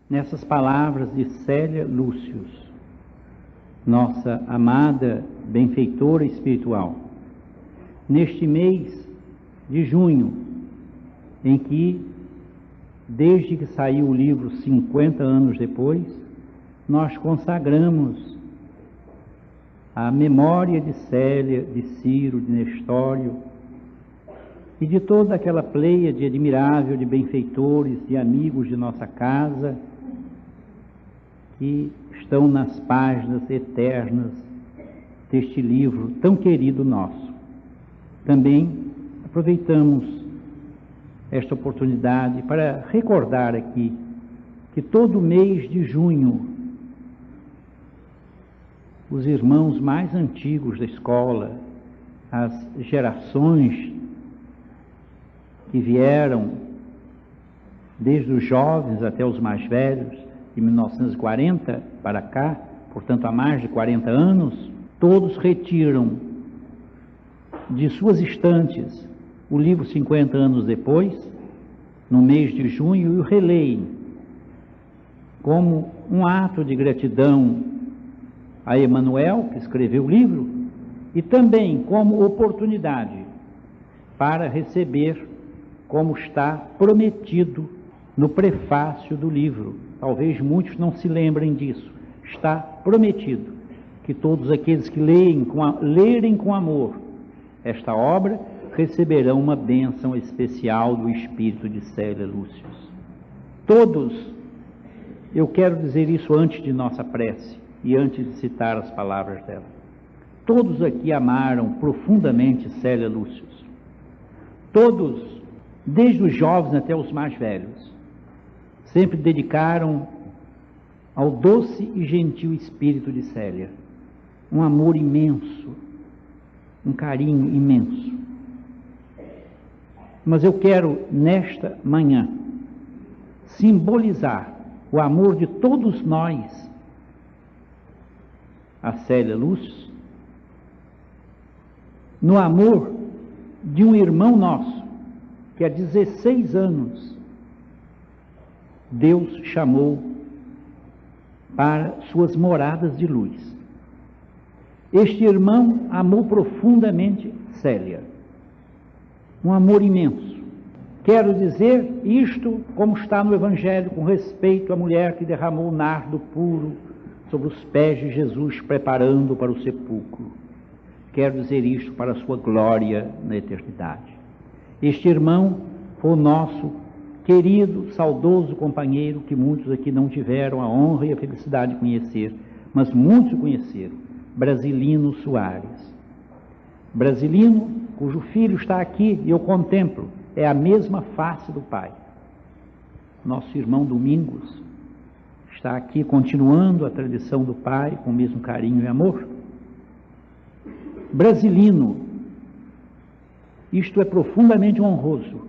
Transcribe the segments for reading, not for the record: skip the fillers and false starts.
nessas palavras de Célia Lúcius, nossa amada benfeitora espiritual, neste mês de junho, em que, desde que saiu o livro 50 anos depois, nós consagramos a memória de Célia, de Ciro, de Nestório e de toda aquela pleiade admirável de benfeitores e amigos de nossa casa que estão nas páginas eternas deste livro tão querido nosso. Também aproveitamos esta oportunidade para recordar aqui que todo mês de junho os irmãos mais antigos da escola, as gerações que vieram desde os jovens até os mais velhos, de 1940 para cá, portanto há mais de 40 anos, todos retiram de suas estantes o livro 50 anos depois, no mês de junho, e o releem como um ato de gratidão a Emmanuel, que escreveu o livro, e também como oportunidade para receber, como está prometido no prefácio do livro. Talvez muitos não se lembrem disso. Está prometido que todos aqueles que lerem com amor esta obra receberão uma bênção especial do espírito de Célia Lúcius. Todos, eu quero dizer isso antes de nossa prece e antes de citar as palavras dela. Todos aqui amaram profundamente Célia Lúcius. Todos, desde os jovens até os mais velhos, sempre dedicaram ao doce e gentil espírito de Célia um amor imenso, um carinho imenso. Mas eu quero, nesta manhã, simbolizar o amor de todos nós a Célia Lúcius, no amor de um irmão nosso, que há 16 anos Deus chamou para suas moradas de luz. Este irmão amou profundamente Célia, um amor imenso. Quero dizer isto como está no Evangelho, com respeito à mulher que derramou o nardo puro sobre os pés de Jesus, preparando para o sepulcro. Quero dizer isto para a sua glória na eternidade. Este irmão foi o nosso querido, saudoso companheiro, que muitos aqui não tiveram a honra e a felicidade de conhecer, mas muitos o conheceram, Brasilino Soares. Brasilino, cujo filho está aqui e eu contemplo, é a mesma face do pai. Nosso irmão Domingos está aqui continuando a tradição do pai com o mesmo carinho e amor. Brasilino, isto é profundamente honroso,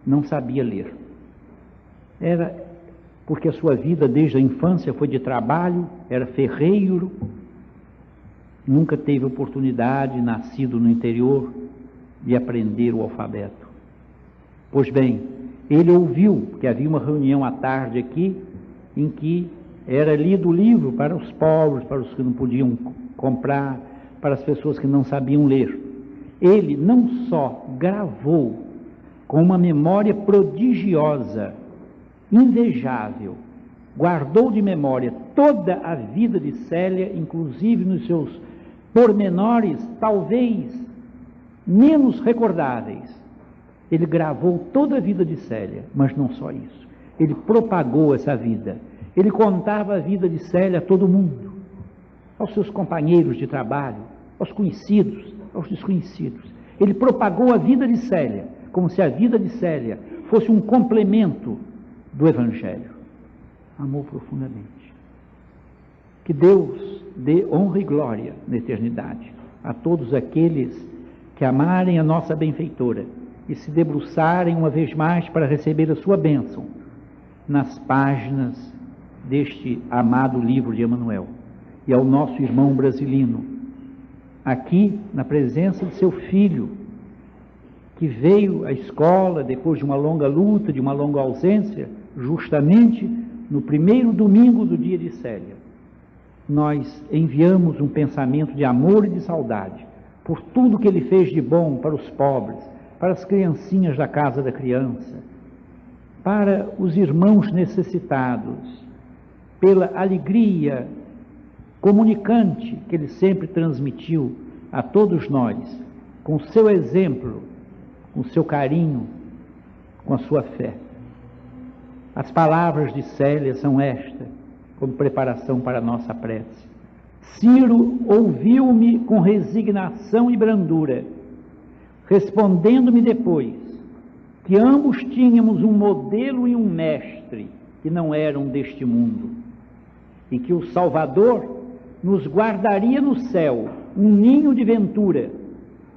não sabia ler. Era porque a sua vida desde a infância foi de trabalho, era ferreiro, nunca teve oportunidade, nascido no interior, de aprender o alfabeto. Pois bem, ele ouviu que havia uma reunião à tarde aqui, em que era lido o livro para os pobres, para os que não podiam comprar, para as pessoas que não sabiam ler. Ele não só gravou com uma memória prodigiosa, invejável, guardou de memória toda a vida de Célia, inclusive nos seus pormenores, talvez menos recordáveis. Ele gravou toda a vida de Célia, mas não só isso. Ele propagou essa vida. Ele contava a vida de Célia a todo mundo, aos seus companheiros de trabalho, aos conhecidos, aos desconhecidos. Ele propagou a vida de Célia, como se a vida de Célia fosse um complemento do Evangelho. Amou profundamente. Que Deus dê honra e glória na eternidade a todos aqueles que amarem a nossa benfeitora e se debruçarem uma vez mais para receber a sua bênção nas páginas deste amado livro de Emmanuel. E ao nosso irmão Brasilino, aqui na presença de seu filho, que veio à escola depois de uma longa luta, de uma longa ausência, justamente no primeiro domingo do dia de Célia, nós enviamos um pensamento de amor e de saudade por tudo que ele fez de bom para os pobres, para as criancinhas da Casa da Criança, para os irmãos necessitados, pela alegria comunicante que ele sempre transmitiu a todos nós, com o seu exemplo, com o seu carinho, com a sua fé. As palavras de Célia são estas, como preparação para a nossa prece. Ciro ouviu-me com resignação e brandura, respondendo-me depois que ambos tínhamos um modelo e um mestre que não eram deste mundo, e que o Salvador nos guardaria no céu um ninho de ventura,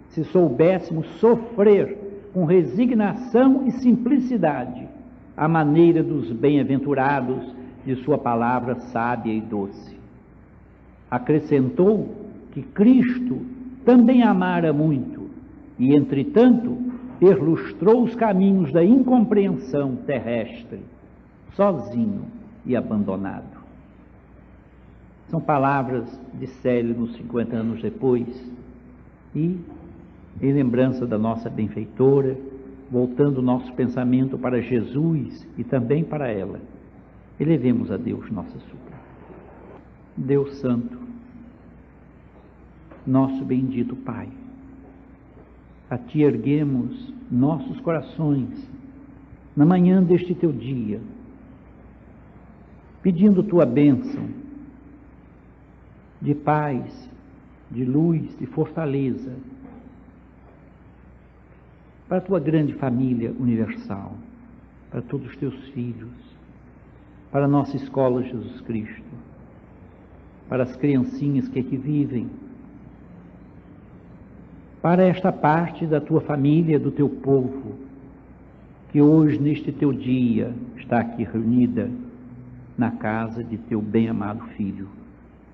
se soubéssemos sofrer com resignação e simplicidade a maneira dos bem-aventurados de sua palavra sábia e doce. Acrescentou que Cristo também amara muito e, entretanto, perlustrou os caminhos da incompreensão terrestre, sozinho e abandonado. São palavras de Célia nos 50 anos depois, e em lembrança da nossa benfeitora, voltando o nosso pensamento para Jesus e também para ela, elevemos a Deus nossa súplica. Deus Santo, nosso bendito Pai, a Ti erguemos nossos corações na manhã deste Teu dia, pedindo Tua bênção de paz, de luz, de fortaleza, para a Tua grande família universal, para todos os Teus filhos, para a nossa escola Jesus Cristo, para as criancinhas que aqui vivem, para esta parte da Tua família, do Teu povo, que hoje, neste Teu dia, está aqui reunida na casa de Teu bem-amado Filho,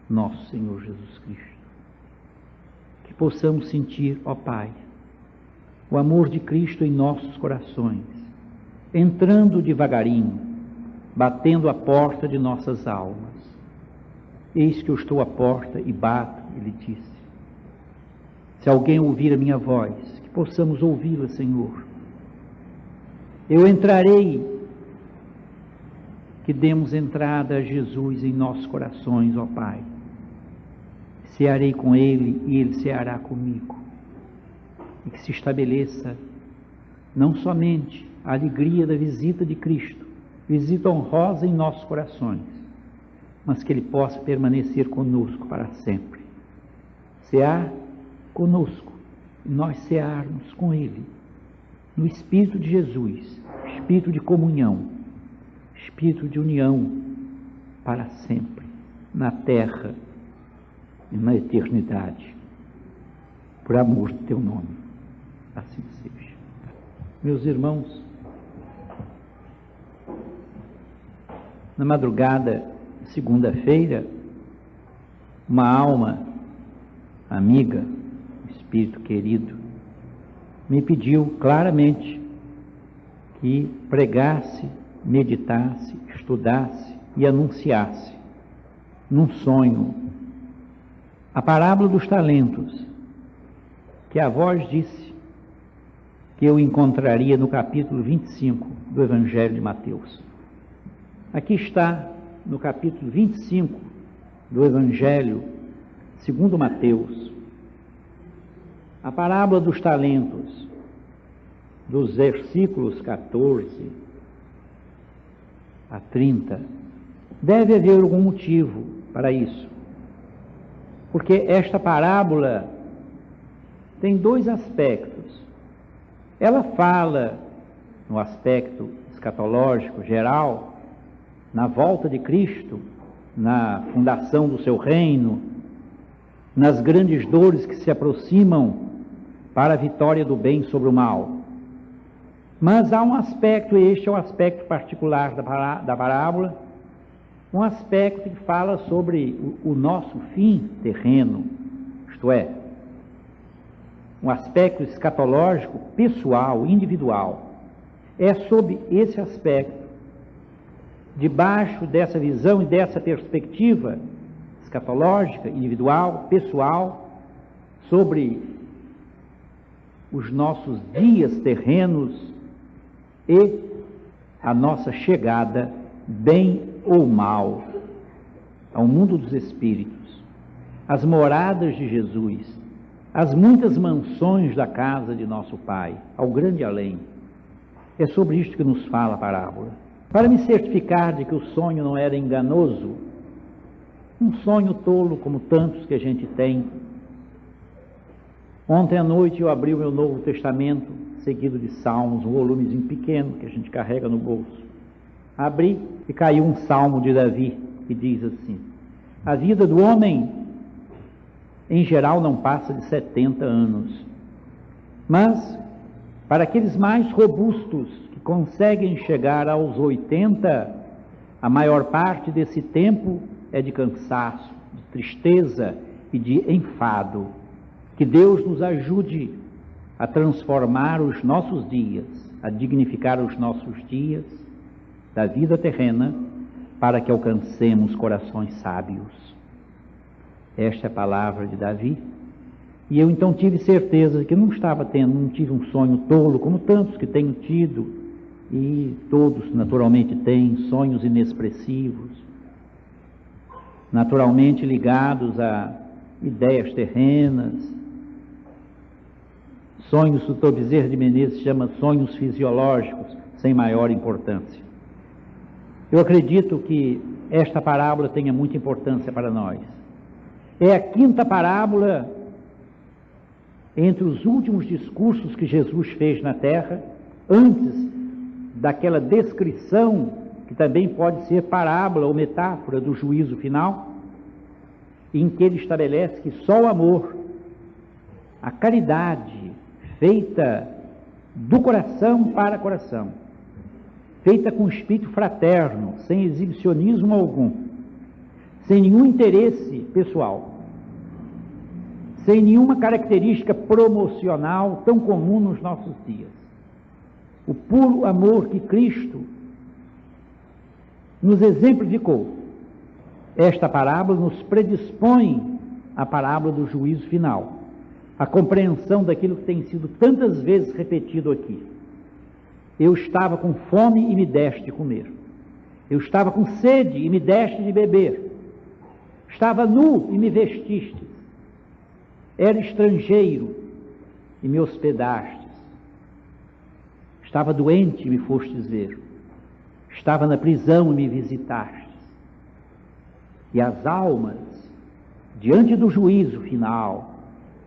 nosso Senhor Jesus Cristo. Que possamos sentir, ó Pai, o amor de Cristo em nossos corações, entrando devagarinho, batendo a porta de nossas almas. Eis que eu estou à porta e bato, ele disse. Se alguém ouvir a minha voz, que possamos ouvi-la, Senhor. Eu entrarei, que demos entrada a Jesus em nossos corações, ó Pai. Cearei com Ele e Ele ceará comigo. E que se estabeleça não somente a alegria da visita de Cristo, visita honrosa em nossos corações, mas que Ele possa permanecer conosco para sempre. Cear conosco, e nós cearmos com Ele, no Espírito de Jesus, Espírito de comunhão, Espírito de união para sempre, na terra e na eternidade, por amor do Teu nome. Assim seja. Meus irmãos, na madrugada de segunda-feira, uma alma amiga, espírito querido, me pediu claramente que pregasse, meditasse, estudasse e anunciasse, num sonho, a parábola dos talentos, que a voz disse que eu encontraria no capítulo 25 do Evangelho de Mateus. Aqui está, no capítulo 25 do Evangelho segundo Mateus, a parábola dos talentos, dos versículos 14 a 30. Deve haver algum motivo para isso, porque esta parábola tem dois aspectos. Ela fala no aspecto escatológico geral, na volta de Cristo, na fundação do seu reino, nas grandes dores que se aproximam para a vitória do bem sobre o mal. Mas há um aspecto, e este é um aspecto particular da parábola, um aspecto que fala sobre o nosso fim terreno, isto é, um aspecto escatológico pessoal, individual. É sob esse aspecto debaixo dessa visão e dessa perspectiva escatológica, individual, pessoal, sobre os nossos dias terrenos e a nossa chegada, bem ou mal, ao mundo dos espíritos, as moradas de Jesus, as muitas mansões da casa de nosso Pai, ao grande além. É sobre isto que nos fala a parábola. Para me certificar de que o sonho não era enganoso, um sonho tolo como tantos que a gente tem. Ontem à noite eu abri o meu Novo Testamento, seguido de Salmos, um volumezinho pequeno que a gente carrega no bolso. Abri e caiu um salmo de Davi, que diz assim: a vida do homem, em geral, não passa de 70 anos. Mas, para aqueles mais robustos, que conseguem chegar aos 80, a maior parte desse tempo é de cansaço, de tristeza e de enfado. Que Deus nos ajude a transformar os nossos dias, a dignificar os nossos dias da vida terrena, para que alcancemos corações sábios. Esta é a palavra de Davi. E eu então tive certeza de que não tive um sonho tolo, como tantos que tenho tido, e todos naturalmente têm sonhos inexpressivos, naturalmente ligados a ideias terrenas. Sonhos, o Dr. Bezerra de Menezes chama sonhos fisiológicos, sem maior importância. Eu acredito que esta parábola tenha muita importância para nós. É a quinta parábola entre os últimos discursos que Jesus fez na terra, antes daquela descrição, que também pode ser parábola ou metáfora do juízo final, em que ele estabelece que só o amor, a caridade feita do coração para coração, feita com espírito fraterno, sem exibicionismo algum, sem nenhum interesse pessoal, sem nenhuma característica promocional tão comum nos nossos dias. O puro amor que Cristo nos exemplificou. Esta parábola nos predispõe à parábola do juízo final, a compreensão daquilo que tem sido tantas vezes repetido aqui. Eu estava com fome e me deste de comer. Eu estava com sede e me deste de beber. Estava nu e me vestiste. Era estrangeiro e me hospedastes. Estava doente e me fostes ver. Estava na prisão e me visitastes. E as almas, diante do juízo final,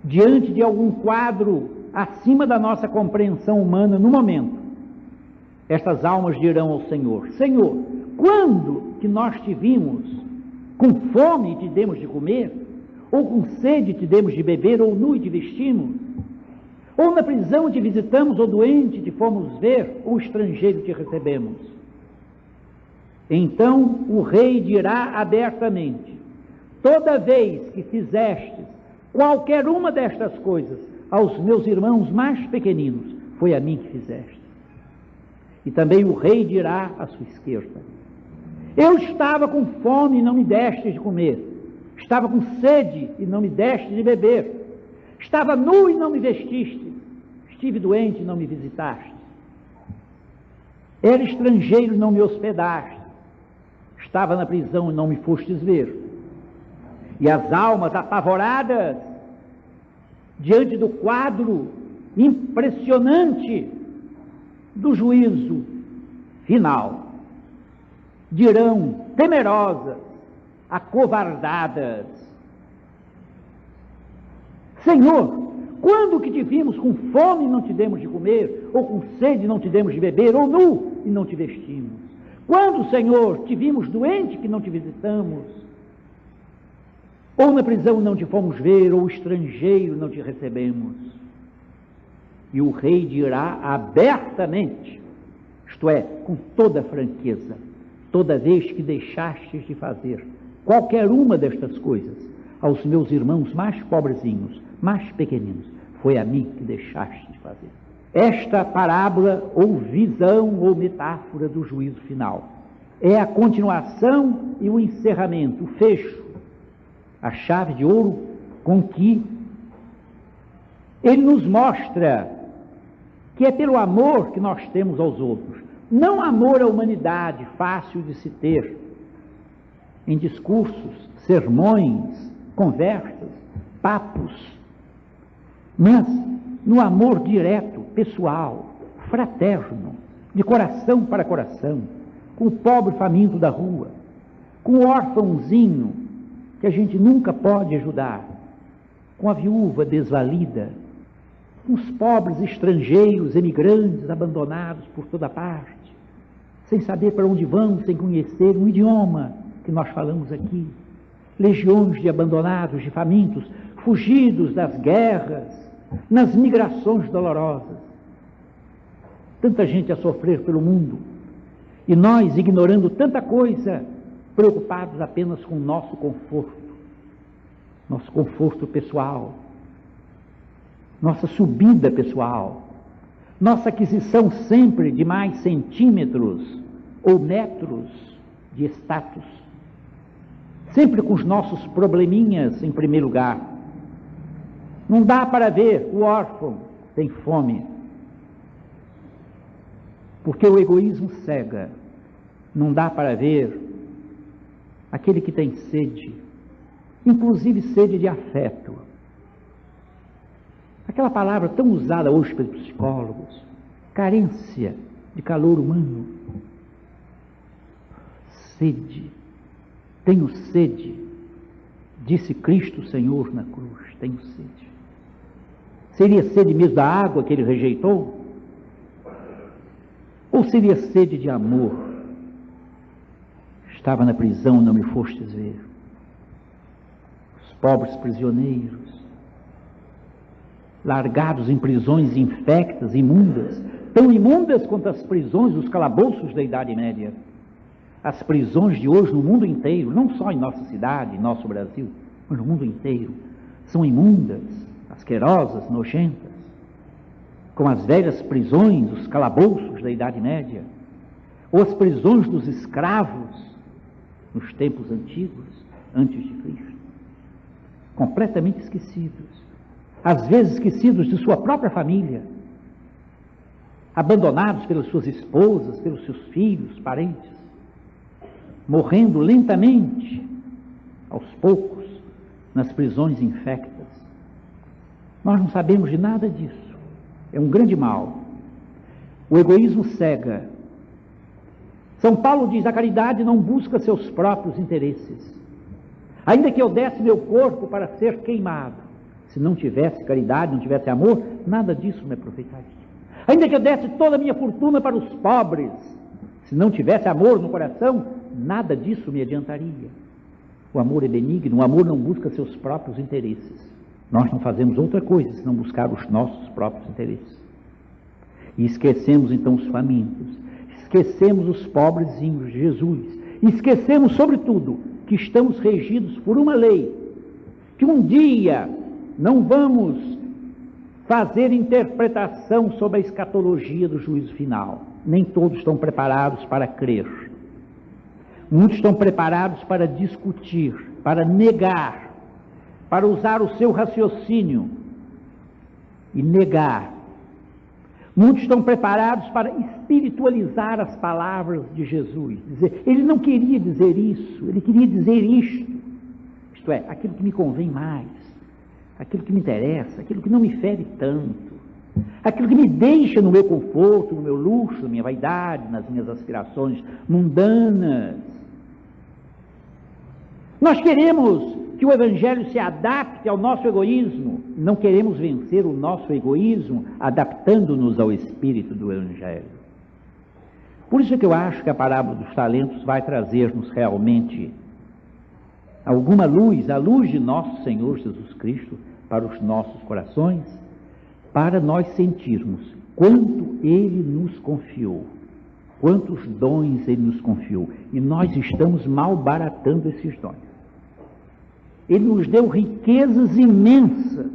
diante de algum quadro acima da nossa compreensão humana no momento, estas almas dirão ao Senhor: Senhor, quando que nós te vimos com fome e te demos de comer? Ou com sede te demos de beber? Ou nu e te vestimos? Ou na prisão te visitamos? Ou doente te fomos ver? Ou estrangeiro te recebemos? Então o rei dirá abertamente: toda vez que fizestes qualquer uma destas coisas aos meus irmãos mais pequeninos, foi a mim que fizeste. E também o rei dirá à sua esquerda: eu estava com fome e não me deste de comer. Estava com sede e não me deste de beber. Estava nu e não me vestiste. Estive doente e não me visitaste. Era estrangeiro e não me hospedaste. Estava na prisão e não me fostes ver. E as almas apavoradas, diante do quadro impressionante do juízo final, dirão, temerosas, acovardadas: Senhor, quando que te vimos com fome e não te demos de comer, ou com sede e não te demos de beber, ou nu e não te vestimos? Quando, Senhor, te vimos doente que não te visitamos, ou na prisão não te fomos ver, ou estrangeiro não te recebemos? E o rei dirá abertamente, isto é, com toda franqueza: toda vez que deixastes de fazer qualquer uma destas coisas aos meus irmãos mais pobrezinhos, mais pequeninos, foi a mim que deixaste de fazer. Esta parábola, ou visão, ou metáfora do juízo final, é a continuação e o encerramento, o fecho, a chave de ouro com que ele nos mostra que é pelo amor que nós temos aos outros, não amor à humanidade, fácil de se ter, em discursos, sermões, conversas, papos, mas no amor direto, pessoal, fraterno, de coração para coração, com o pobre faminto da rua, com o órfãozinho que a gente nunca pode ajudar, com a viúva desvalida, com os pobres estrangeiros, emigrantes, abandonados por toda parte, sem saber para onde vão, sem conhecer um idioma que nós falamos aqui, legiões de abandonados, de famintos, fugidos das guerras, nas migrações dolorosas, tanta gente a sofrer pelo mundo, e nós ignorando tanta coisa, preocupados apenas com o nosso conforto pessoal, nossa subida pessoal, nossa aquisição sempre de mais centímetros ou metros de status, sempre com os nossos probleminhas em primeiro lugar. Não dá para ver o órfão tem fome, porque o egoísmo cega. Não dá para ver aquele que tem sede, inclusive sede de afeto. Aquela palavra tão usada hoje pelos psicólogos, carência de calor humano. Sede, tenho sede, disse Cristo Senhor na cruz, tenho sede. Seria sede mesmo da água que ele rejeitou? Ou seria sede de amor? Estava na prisão, não me fostes ver. Os pobres prisioneiros, largados em prisões infectas, imundas, tão imundas quanto as prisões dos calabouços da Idade Média. As prisões de hoje no mundo inteiro, não só em nossa cidade, em nosso Brasil, mas no mundo inteiro, são imundas, asquerosas, nojentas, como as velhas prisões, os calabouços da Idade Média, ou as prisões dos escravos nos tempos antigos, antes de Cristo, completamente esquecidos, às vezes esquecidos de sua própria família, abandonados pelas suas esposas, pelos seus filhos, parentes, morrendo lentamente, aos poucos, nas prisões infectas. Nós não sabemos de nada disso. É um grande mal. O egoísmo cega. São Paulo diz: a caridade não busca seus próprios interesses. Ainda que eu desse meu corpo para ser queimado, se não tivesse caridade, não tivesse amor, nada disso me aproveitaria. Ainda que eu desse toda a minha fortuna para os pobres, se não tivesse amor no coração, nada disso me adiantaria. O amor é benigno, o amor não busca seus próprios interesses. Nós não fazemos outra coisa senão buscar os nossos próprios interesses. E esquecemos então os famintos, esquecemos os pobrezinhos de Jesus, e esquecemos sobretudo que estamos regidos por uma lei, que um dia não vamos fazer interpretação sobre a escatologia do juízo final. Nem todos estão preparados para crer. Muitos estão preparados para discutir, para negar, para usar o seu raciocínio e negar. Muitos estão preparados para espiritualizar as palavras de Jesus. Dizer, ele não queria dizer isso, ele queria dizer isto. Isto é, aquilo que me convém mais, aquilo que me interessa, aquilo que não me fere tanto, aquilo que me deixa no meu conforto, no meu luxo, na minha vaidade, nas minhas aspirações mundanas. Nós queremos que o Evangelho se adapte ao nosso egoísmo, não queremos vencer o nosso egoísmo adaptando-nos ao espírito do Evangelho. Por isso é que eu acho que a parábola dos talentos vai trazer-nos realmente alguma luz, a luz de nosso Senhor Jesus Cristo para os nossos corações, para nós sentirmos quanto Ele nos confiou, quantos dons Ele nos confiou, e nós estamos malbaratando esses dons. Ele nos deu riquezas imensas.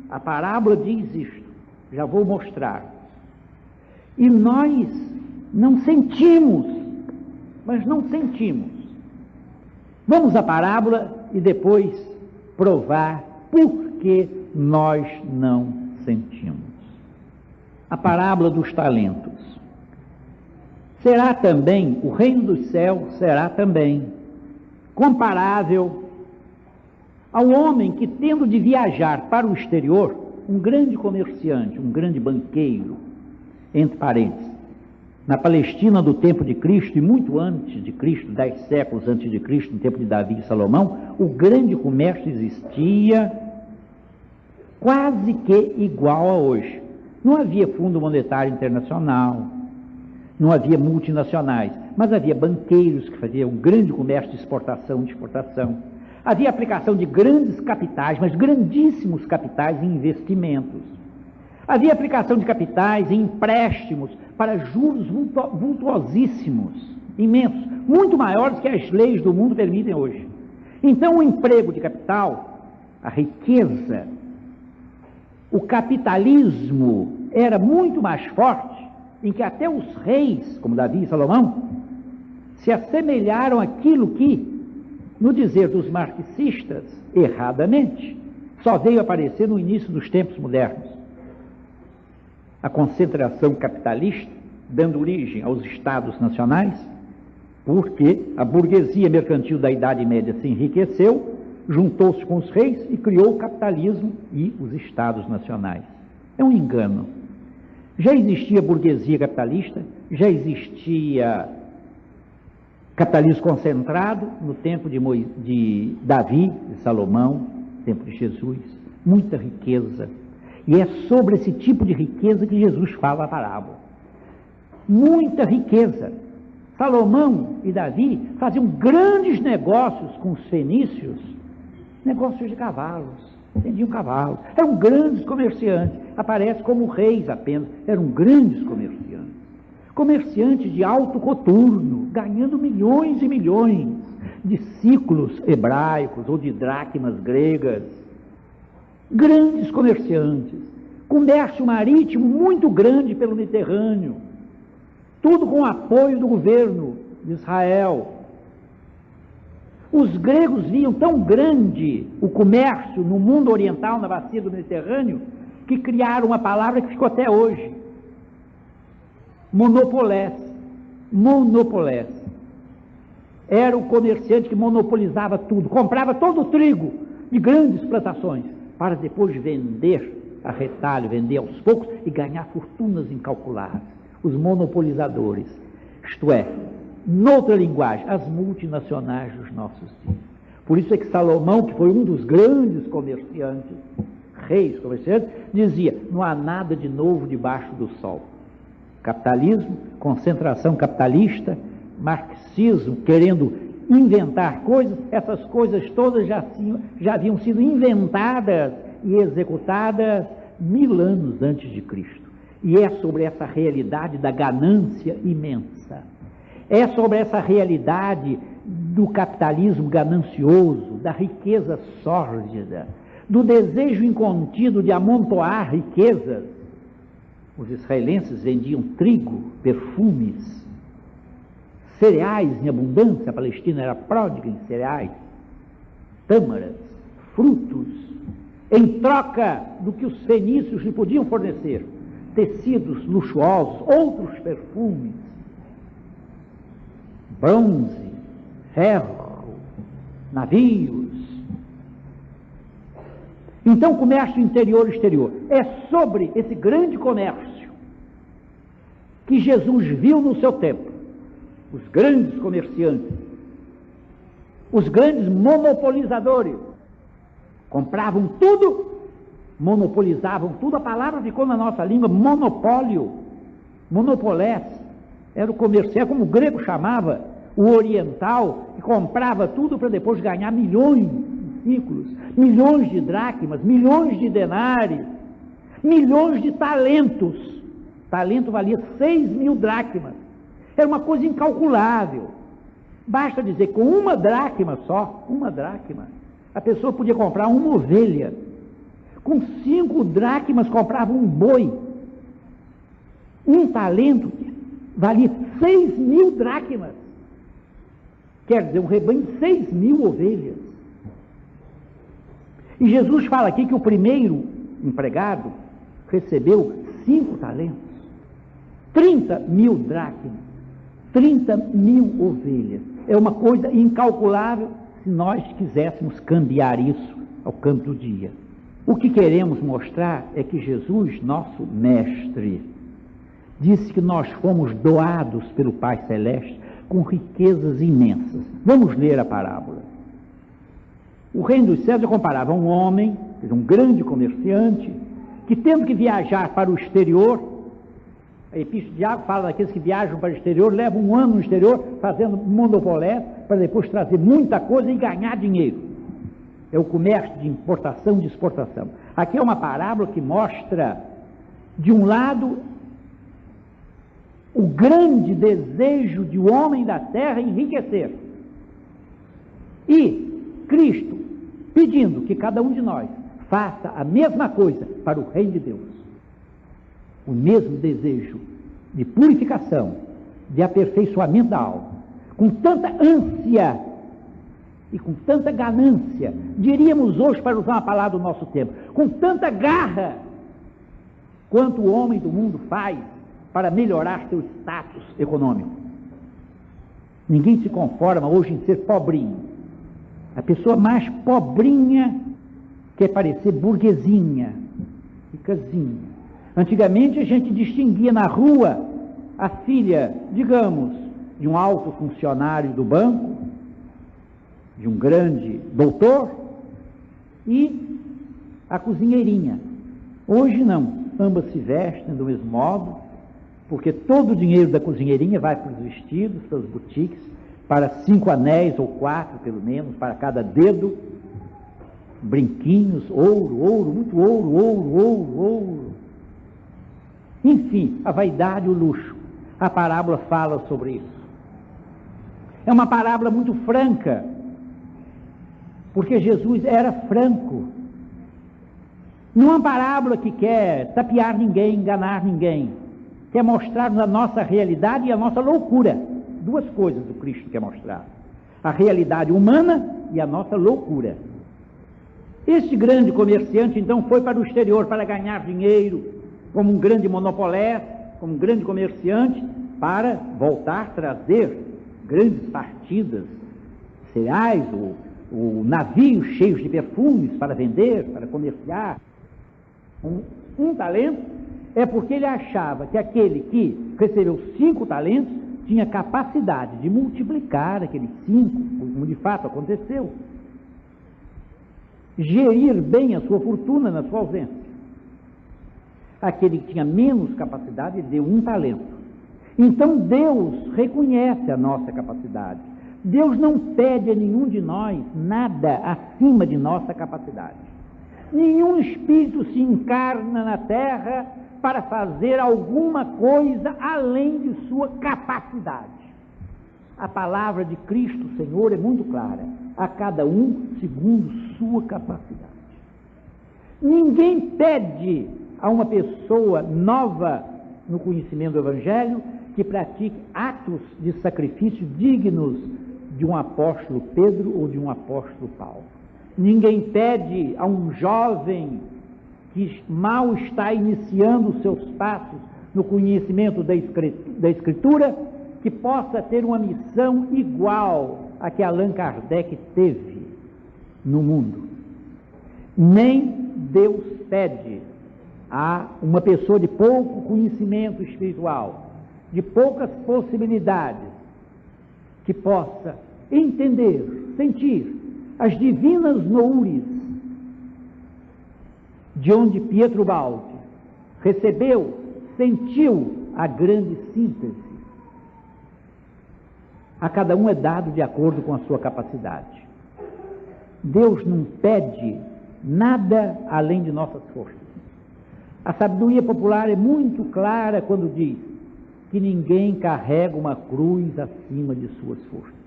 A parábola diz isto, já vou mostrar. E nós não sentimos mas não sentimos. Vamos à parábola e depois provar por que nós não sentimos. A parábola dos talentos. Será também, o reino dos céus será também comparável ao homem que, tendo de viajar para o exterior, um grande comerciante, um grande banqueiro, entre parênteses, na Palestina do tempo de Cristo e muito antes de Cristo, 10 séculos antes de Cristo, no tempo de Davi e Salomão, o grande comércio existia quase que igual a hoje. Não havia Fundo Monetário Internacional, não havia multinacionais, mas havia banqueiros que faziam um grande comércio de exportação e de exportação. Havia aplicação de grandes capitais, mas grandíssimos capitais em investimentos. Havia aplicação de capitais em empréstimos para juros vultuosíssimos, imensos, muito maiores que as leis do mundo permitem hoje. Então, o emprego de capital, a riqueza, o capitalismo era muito mais forte, em que até os reis, como Davi e Salomão, se assemelharam àquilo que, no dizer dos marxistas, erradamente, só veio aparecer no início dos tempos modernos. A concentração capitalista, dando origem aos estados nacionais, porque a burguesia mercantil da Idade Média se enriqueceu, juntou-se com os reis e criou o capitalismo e os estados nacionais. É um engano. Já existia burguesia capitalista, já existia capitalismo concentrado no tempo de Davi e Salomão, no tempo de Jesus, muita riqueza. E é sobre esse tipo de riqueza que Jesus fala a parábola. Muita riqueza. Salomão e Davi faziam grandes negócios com os fenícios, negócios de cavalos, vendiam cavalos, eram grandes comerciantes, aparece como reis apenas, eram grandes comerciantes de alto coturno, ganhando milhões e milhões de ciclos hebraicos ou de dracmas gregas, grandes comerciantes, comércio marítimo muito grande pelo Mediterrâneo, tudo com o apoio do governo de Israel. Os gregos viam tão grande o comércio no mundo oriental, na bacia do Mediterrâneo, que criaram uma palavra que ficou até hoje: monopolés. Monopolés. Era o comerciante que monopolizava tudo, comprava todo o trigo de grandes plantações, para depois vender a retalho, vender aos poucos e ganhar fortunas incalculáveis. Os monopolizadores, isto é, noutra linguagem, as multinacionais dos nossos dias. Por isso é que Salomão, que foi um dos grandes comerciantes, reis comerciantes, dizia: não há nada de novo debaixo do sol. Capitalismo, concentração capitalista, marxismo, querendo inventar coisas, essas coisas todas já haviam sido inventadas e executadas 1000 anos antes de Cristo. E é sobre essa realidade da ganância imensa, é sobre essa realidade do capitalismo ganancioso, da riqueza sórdida, do desejo incontido de amontoar riquezas. Os israelenses vendiam trigo, perfumes, cereais em abundância. A Palestina era pródiga em cereais, tâmaras, frutos, em troca do que os fenícios lhe podiam fornecer, tecidos luxuosos, outros perfumes, bronze, ferro, navios. Então, comércio interior e exterior. É sobre esse grande comércio que Jesus viu no seu tempo. Os grandes comerciantes, os grandes monopolizadores, compravam tudo, monopolizavam tudo. A palavra ficou na nossa língua: monopólio, monopolés. Era o comerciante, como o grego chamava o oriental, que comprava tudo para depois ganhar milhões de ciclos, milhões de dracmas, milhões de denários, milhões de talentos. Talento valia 6.000 dracmas. Era uma coisa incalculável. Basta dizer, com uma dracma só, uma dracma, a pessoa podia comprar uma ovelha. Com 5 dracmas comprava um boi. Um talento valia 6.000 dracmas. Quer dizer, um rebanho de 6.000 ovelhas. E Jesus fala aqui que o primeiro empregado recebeu 5 talentos, 30.000 dracmas, 30.000 ovelhas. É uma coisa incalculável se nós quiséssemos cambiar isso ao câmbio do dia. O que queremos mostrar é que Jesus, nosso mestre, disse que nós fomos doados pelo Pai Celeste com riquezas imensas. Vamos ler a parábola. O reino dos céus é comparável a um homem, um grande comerciante, que tendo que viajar para o exterior, a Epístola de Tiago fala daqueles que viajam para o exterior, levam um ano no exterior fazendo monopolé, para depois trazer muita coisa e ganhar dinheiro. É o comércio de importação e de exportação. Aqui é uma parábola que mostra, de um lado, o grande desejo de um homem da terra enriquecer. E Cristo pedindo que cada um de nós faça a mesma coisa para o reino de Deus. O mesmo desejo de purificação, de aperfeiçoamento da alma, com tanta ânsia e com tanta ganância, diríamos hoje, para usar uma palavra do nosso tempo, com tanta garra, quanto o homem do mundo faz para melhorar seu status econômico. Ninguém se conforma hoje em ser pobrinho. A pessoa mais pobrinha quer parecer burguesinha, ricazinha. Antigamente a gente distinguia na rua a filha, digamos, de um alto funcionário do banco, de um grande doutor, e a cozinheirinha. Hoje não, ambas se vestem do mesmo modo, porque todo o dinheiro da cozinheirinha vai para os vestidos, para as boutiques, para 5 anéis ou 4 pelo menos, para cada dedo, brinquinhos, ouro, muito ouro. Enfim, a vaidade e o luxo. A parábola fala sobre isso. É uma parábola muito franca, porque Jesus era franco. Não é uma parábola que quer tapear ninguém, enganar ninguém. Quer mostrar-nos a nossa realidade e a nossa loucura. Duas coisas o Cristo quer mostrar: a realidade humana e a nossa loucura. Este grande comerciante então foi para o exterior para ganhar dinheiro, como um grande monopolé, como um grande comerciante, para voltar a trazer grandes partidas, cereais, ou navios cheios de perfumes para vender, para comerciar. Um talento é porque ele achava que aquele que recebeu 5 talentos tinha capacidade de multiplicar aqueles 5, como de fato aconteceu. Gerir bem a sua fortuna na sua ausência. Aquele que tinha menos capacidade deu 1 talento. Então Deus reconhece a nossa capacidade. Deus não pede a nenhum de nós nada acima de nossa capacidade. Nenhum espírito se encarna na terra para fazer alguma coisa além de sua capacidade. A palavra de Cristo, Senhor, é muito clara: a cada um segundo sua capacidade. Ninguém pede a uma pessoa nova no conhecimento do Evangelho que pratique atos de sacrifício dignos de um apóstolo Pedro ou de um apóstolo Paulo. Ninguém pede a um jovem que mal está iniciando os seus passos no conhecimento da Escritura que possa ter uma missão igual a que Allan Kardec teve no mundo. Nem Deus pede a uma pessoa de pouco conhecimento espiritual, de poucas possibilidades, que possa entender, sentir as divinas noures de onde Pietro Baldi recebeu, sentiu a grande síntese. A cada um é dado de acordo com a sua capacidade. Deus não pede nada além de nossas forças. A sabedoria popular é muito clara quando diz que ninguém carrega uma cruz acima de suas forças.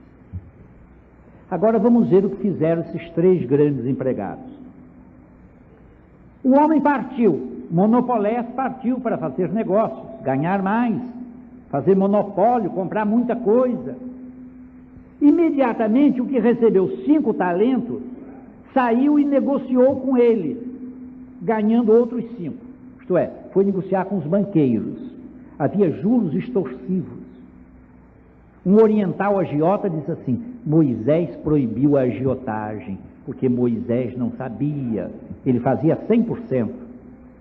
Agora vamos ver o que fizeram esses 3 grandes empregados. O homem partiu, monopolés partiu para fazer negócios, ganhar mais, fazer monopólio, comprar muita coisa. Imediatamente o que recebeu 5 talentos saiu e negociou com ele, ganhando outros 5. Isto é, foi negociar com os banqueiros. Havia juros extorsivos. Um oriental agiota disse assim: Moisés proibiu a agiotagem, porque Moisés não sabia. Ele fazia 100%,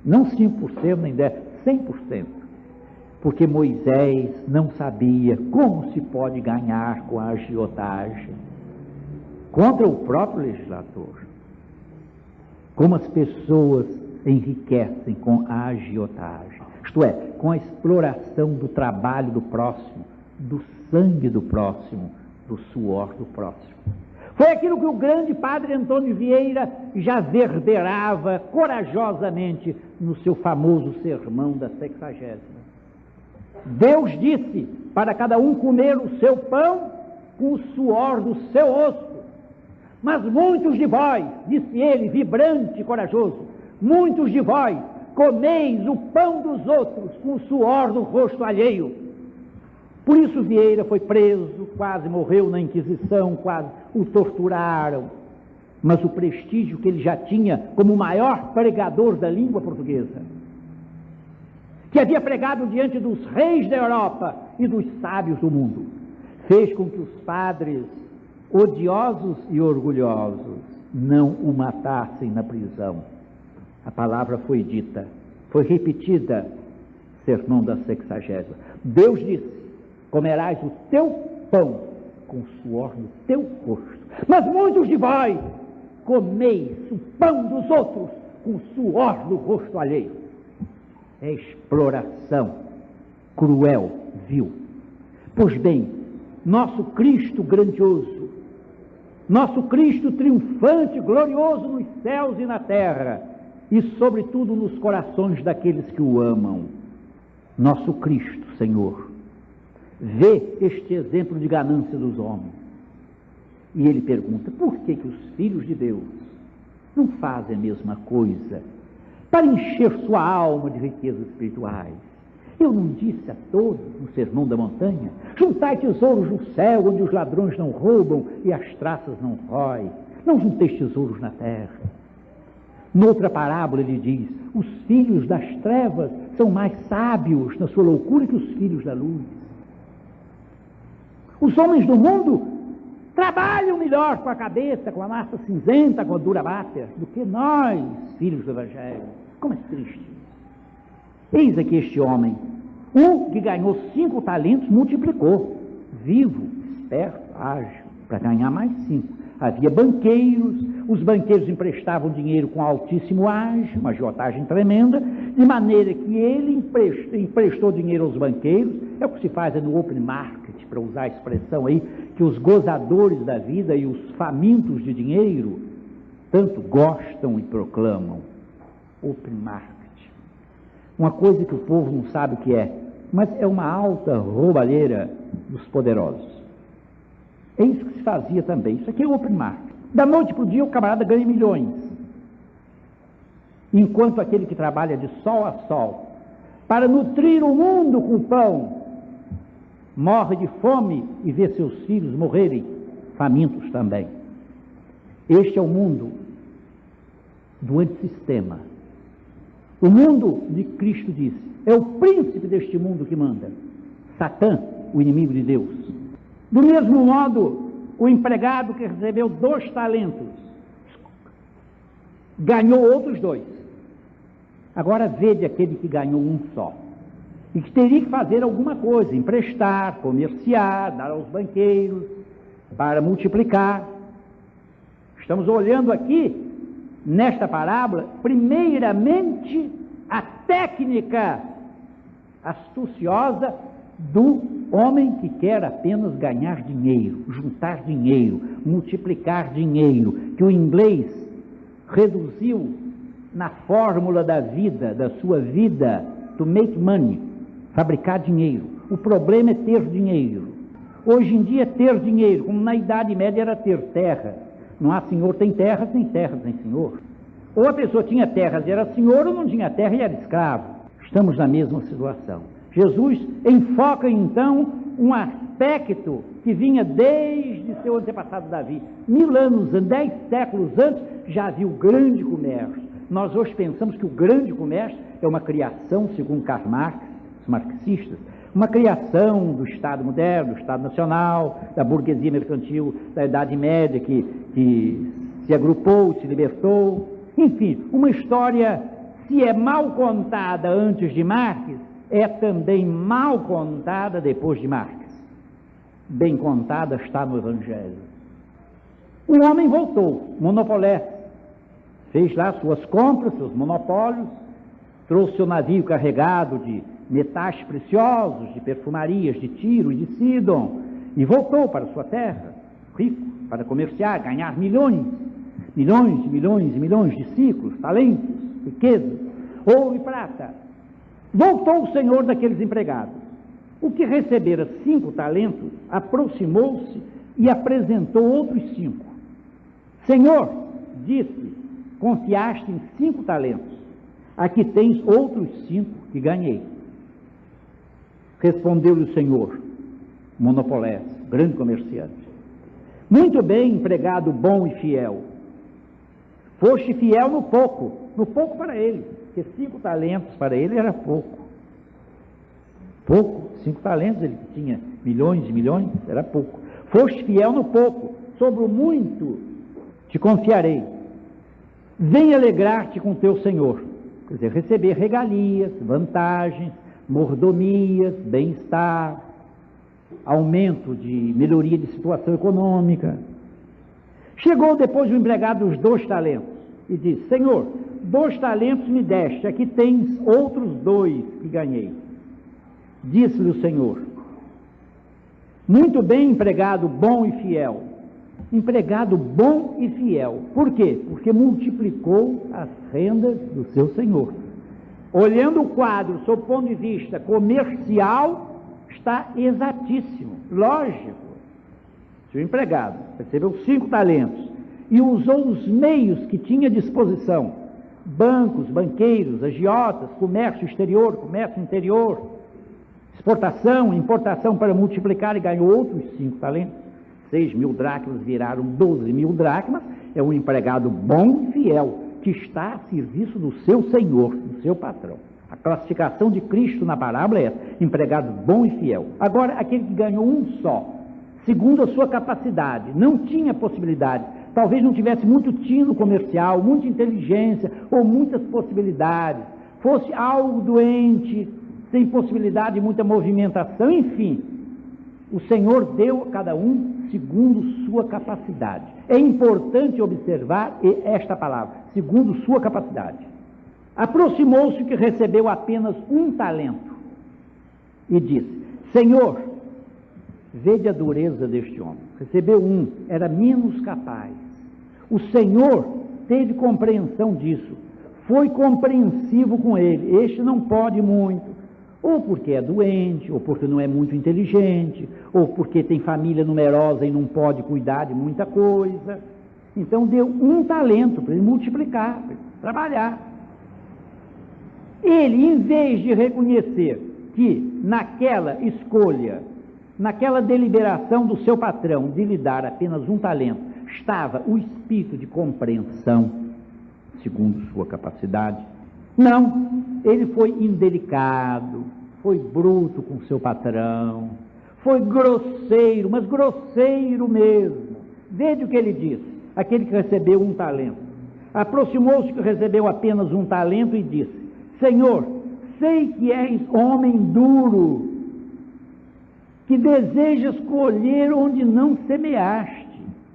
não 5% nem 10%, 100%. Porque Moisés não sabia como se pode ganhar com a agiotagem. Contra o próprio legislador. Como as pessoas enriquecem com a agiotagem. Isto é, com a exploração do trabalho do próximo, do sangue do próximo, do suor do próximo. Foi aquilo que o grande padre Antônio Vieira já verberava corajosamente no seu famoso sermão da 60ª. Deus disse para cada um comer o seu pão com o suor do seu osso. Mas muitos de vós, disse ele, vibrante e corajoso, muitos de vós comeis o pão dos outros com o suor do rosto alheio. Por isso Vieira foi preso, quase morreu na Inquisição, quase o torturaram. Mas o prestígio que ele já tinha como o maior pregador da língua portuguesa, que havia pregado diante dos reis da Europa e dos sábios do mundo, fez com que os padres, odiosos e orgulhosos, não o matassem na prisão. A palavra foi dita, foi repetida, sermão da 60ª. Deus disse: comerás o teu pão com o suor do teu rosto. Mas muitos de vós comeis o pão dos outros com o suor do rosto alheio. É exploração cruel, vil. Pois bem, nosso Cristo grandioso, nosso Cristo triunfante, glorioso nos céus e na terra, e sobretudo nos corações daqueles que o amam, nosso Cristo, Senhor, vê este exemplo de ganância dos homens, e ele pergunta: por que os filhos de Deus não fazem a mesma coisa para encher sua alma de riquezas espirituais? Eu não disse a todos no Sermão da Montanha: juntai tesouros no céu, onde os ladrões não roubam e as traças não roem. Não junteis tesouros na terra. Noutra parábola ele diz: os filhos das trevas são mais sábios na sua loucura que os filhos da luz. Os homens do mundo trabalham melhor com a cabeça, com a massa cinzenta, com a dura báter, do que nós, filhos do Evangelho. Como é triste. Eis aqui este homem, um que ganhou 5 talentos, multiplicou, vivo, esperto, ágil, para ganhar mais 5. Havia banqueiros, os banqueiros emprestavam dinheiro com altíssimo ágio, uma agiotagem tremenda, de maneira que ele emprestou dinheiro aos banqueiros. É o que se faz no open market, para usar a expressão aí, que os gozadores da vida e os famintos de dinheiro tanto gostam e proclamam. Open market. Uma coisa que o povo não sabe o que é, mas é uma alta roubalheira dos poderosos. É isso que se fazia também. Isso aqui é open market. Da noite para o dia o camarada ganha milhões, enquanto aquele que trabalha de sol a sol para nutrir o mundo com pão morre de fome e vê seus filhos morrerem famintos também. Este é o mundo do antissistema. O mundo de Cristo disse: é o príncipe deste mundo que manda. Satã, o inimigo de Deus. Do mesmo modo, o empregado que recebeu 2 talentos ganhou outros 2. Agora vede aquele que ganhou um só, e que teria que fazer alguma coisa, emprestar, comerciar, dar aos banqueiros, para multiplicar. Estamos olhando aqui, nesta parábola, primeiramente, a técnica astuciosa do homem que quer apenas ganhar dinheiro, juntar dinheiro, multiplicar dinheiro, que o inglês reduziu na fórmula da vida, da sua vida, to make money, fabricar dinheiro. O problema é ter dinheiro. Hoje em dia, ter dinheiro, como na Idade Média era ter terra. Não há senhor tem terra, sem terra tem senhor. Ou a pessoa tinha terras e era senhor, ou não tinha terra e era escravo. Estamos na mesma situação. Jesus enfoca então um aspecto que vinha desde seu antepassado Davi. 1000 anos, 10 séculos antes, já havia o grande comércio. Nós hoje pensamos que o grande comércio é uma criação, segundo Karl Marx, os marxistas, uma criação do Estado moderno, do Estado nacional, da burguesia mercantil, da Idade Média, que se agrupou, se libertou. Enfim, uma história, se é mal contada antes de Marx, é também mal contada depois de Marx. Bem contada está no Evangelho. O homem voltou, monopolé, fez lá suas compras, seus monopólios, trouxe seu navio carregado de metais preciosos, de perfumarias de Tiro e de Sidom, e voltou para sua terra, rico, para comerciar, ganhar milhões e milhões de ciclos, talentos, riquezas, ouro e prata. Voltou o senhor daqueles empregados. O que recebera 5 talentos, aproximou-se e apresentou outros 5. Senhor, disse, confiaste em 5 talentos, aqui tens outros 5 que ganhei. Respondeu-lhe o senhor, monopolés, grande comerciante: muito bem, empregado bom e fiel. Foste fiel no pouco para ele, porque 5 talentos para ele era pouco. 5 talentos, ele tinha milhões e milhões, era pouco. Foste fiel no pouco, sobre o muito te confiarei. Vem alegrar-te com teu senhor, quer dizer, receber regalias, vantagens, mordomias, bem-estar, aumento de melhoria de situação econômica. Chegou depois o empregado dos 2 talentos e disse: Senhor, 2 talentos me deste, aqui tens outros 2 que ganhei. Disse-lhe o Senhor: muito bem, empregado bom e fiel. Empregado bom e fiel. Por quê? Porque multiplicou as rendas do seu senhor. Olhando o quadro sob o ponto de vista comercial, está exatíssimo, lógico. Se o empregado recebeu 5 talentos e usou os meios que tinha à disposição, bancos, banqueiros, agiotas, comércio exterior, comércio interior, exportação, importação, para multiplicar, e ganhou outros 5 talentos, 6.000 dracmas viraram 12.000 dracmas, é um empregado bom e fiel, que está a serviço do seu senhor, do seu patrão. A classificação de Cristo na parábola é essa: empregado bom e fiel. Agora, aquele que ganhou um só, segundo a sua capacidade, não tinha possibilidade, talvez não tivesse muito tino comercial, muita inteligência ou muitas possibilidades, fosse algo doente, sem possibilidade de muita movimentação, enfim, o Senhor deu a cada um segundo sua capacidade. É importante observar esta palavra, segundo sua capacidade. Aproximou-se o que recebeu apenas 1 talento e disse: Senhor, vede a dureza deste homem. Recebeu 1, era menos capaz. O Senhor teve compreensão disso, foi compreensivo com ele. Este não pode muito, ou porque é doente, ou porque não é muito inteligente, ou porque tem família numerosa e não pode cuidar de muita coisa. Então deu 1 talento para ele multiplicar, para ele trabalhar. Ele, em vez de reconhecer que naquela escolha, naquela deliberação do seu patrão de lhe dar apenas 1 talento, estava o espírito de compreensão, segundo sua capacidade, não, ele foi indelicado, foi bruto com seu patrão, foi grosseiro, mas grosseiro mesmo. Veja o que ele disse, aquele que recebeu 1 talento. Aproximou-se que recebeu apenas 1 talento e disse: Senhor, sei que és homem duro, que desejas colher onde não semeaste.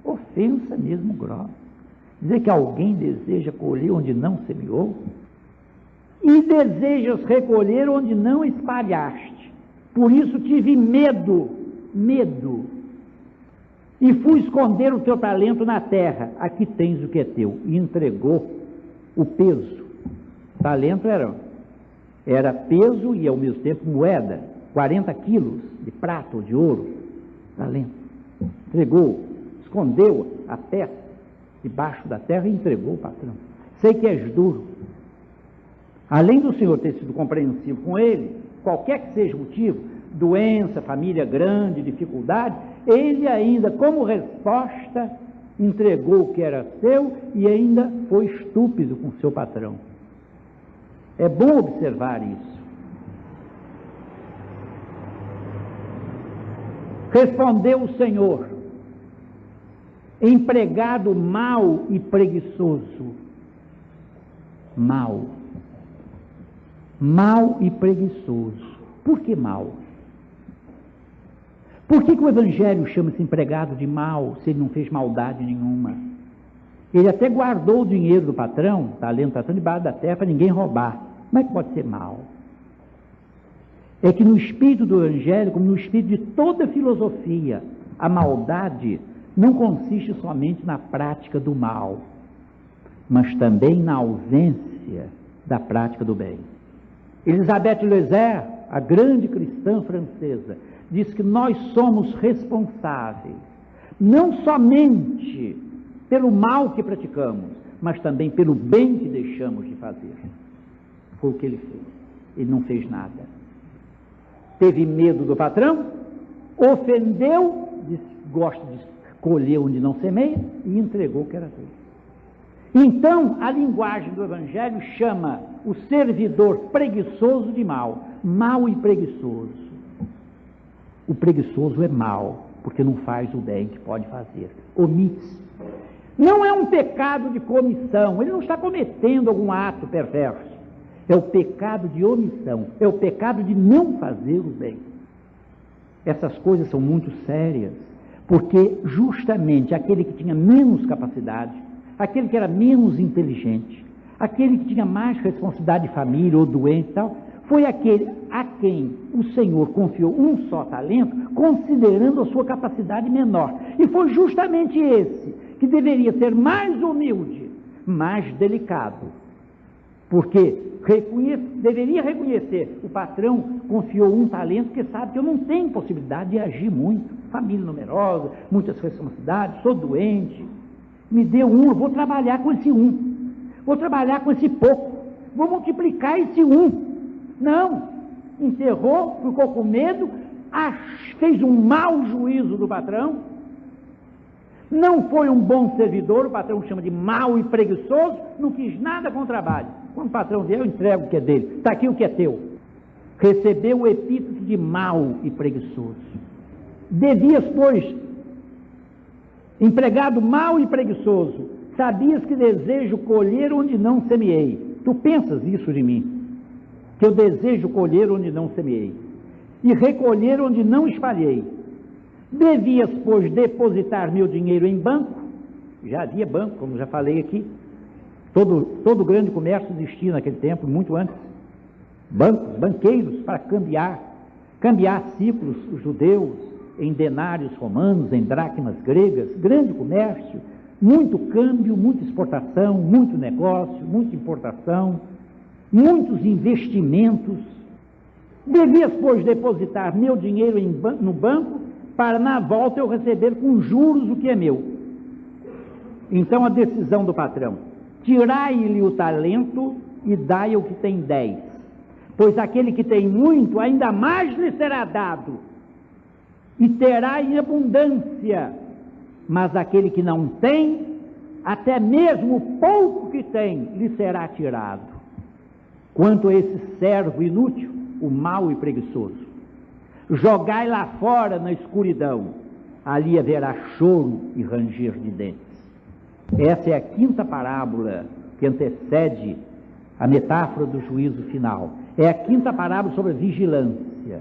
Ofensa mesmo grossa. Dizer que alguém deseja colher onde não semeou, e desejas recolher onde não espalhaste. Por isso tive medo, e fui esconder o teu talento na terra. Aqui tens o que é teu. E entregou o peso. Talento era peso e ao mesmo tempo moeda, 40 quilos de prata ou de ouro. Talento. Entregou, escondeu a peça debaixo da terra e entregou o patrão. Sei que és duro. Além do Senhor ter sido compreensivo com ele, qualquer que seja o motivo, doença, família grande, dificuldade, ele ainda, como resposta, entregou o que era seu e ainda foi estúpido com seu patrão. É bom observar isso. Respondeu o Senhor: empregado mau e preguiçoso. Mau e preguiçoso. Por que mau? Por que o Evangelho chama-se empregado de mau, se ele não fez maldade nenhuma? Ele até guardou o dinheiro do patrão, talento está debaixo da terra, para ninguém roubar. Como é que pode ser mau? É que no espírito do Evangelho, como no espírito de toda filosofia, a maldade não consiste somente na prática do mal, mas também na ausência da prática do bem. Elisabeth Lézard, a grande cristã francesa, diz que nós somos responsáveis, não somente pelo mal que praticamos, mas também pelo bem que deixamos de fazer. Foi o que ele fez. Ele não fez nada. Teve medo do patrão, ofendeu, gosta de colher onde não semeia, e entregou o que era dele. Então, a linguagem do Evangelho chama o servidor preguiçoso de mau e preguiçoso. O preguiçoso é mau, porque não faz o bem que pode fazer, omite-se. Não é um pecado de comissão, ele não está cometendo algum ato perverso, é o pecado de omissão, é o pecado de não fazer o bem. Essas coisas são muito sérias, porque justamente aquele que tinha menos capacidade, aquele que era menos inteligente, aquele que tinha mais responsabilidade de família ou doente e tal, foi aquele a quem o Senhor confiou um só talento, considerando a sua capacidade menor. E foi justamente esse que deveria ser mais humilde, mais delicado, porque deveria reconhecer: o patrão confiou um talento, porque sabe que eu não tenho possibilidade de agir muito, família numerosa, muitas responsabilidades, sou doente, me deu um, eu vou trabalhar com esse um, vou trabalhar com esse pouco, vou multiplicar esse um. Não, enterrou, ficou com medo, fez um mau juízo do patrão, não foi um bom servidor, o patrão chama de mau e preguiçoso, não quis nada com o trabalho. Quando o patrão vier, eu entrego o que é dele, está aqui o que é teu. Recebeu o epíteto de mau e preguiçoso. Devias, pois, empregado mau e preguiçoso, sabias que desejo colher onde não semeei. Tu pensas isso de mim, que eu desejo colher onde não semeei, e recolher onde não espalhei. Devias, pois, depositar meu dinheiro em banco. Já havia banco, como já falei aqui. Todo grande comércio existia naquele tempo, muito antes. Bancos, banqueiros para cambiar ciclos judeus em denários romanos, em dracmas gregas, grande comércio, muito câmbio, muita exportação, muito negócio, muita importação, muitos investimentos. Devias, pois, depositar meu dinheiro no banco, para na volta eu receber com juros o que é meu. Então a decisão do patrão: tirai-lhe o talento e dai ao que tem 10, pois aquele que tem muito, ainda mais lhe será dado, e terá em abundância, mas aquele que não tem, até mesmo o pouco que tem, lhe será tirado. Quanto a esse servo inútil, o mau e preguiçoso, jogai lá fora na escuridão, ali haverá choro e ranger de dentes. Essa é a quinta parábola que antecede a metáfora do juízo final. É a quinta parábola sobre a vigilância,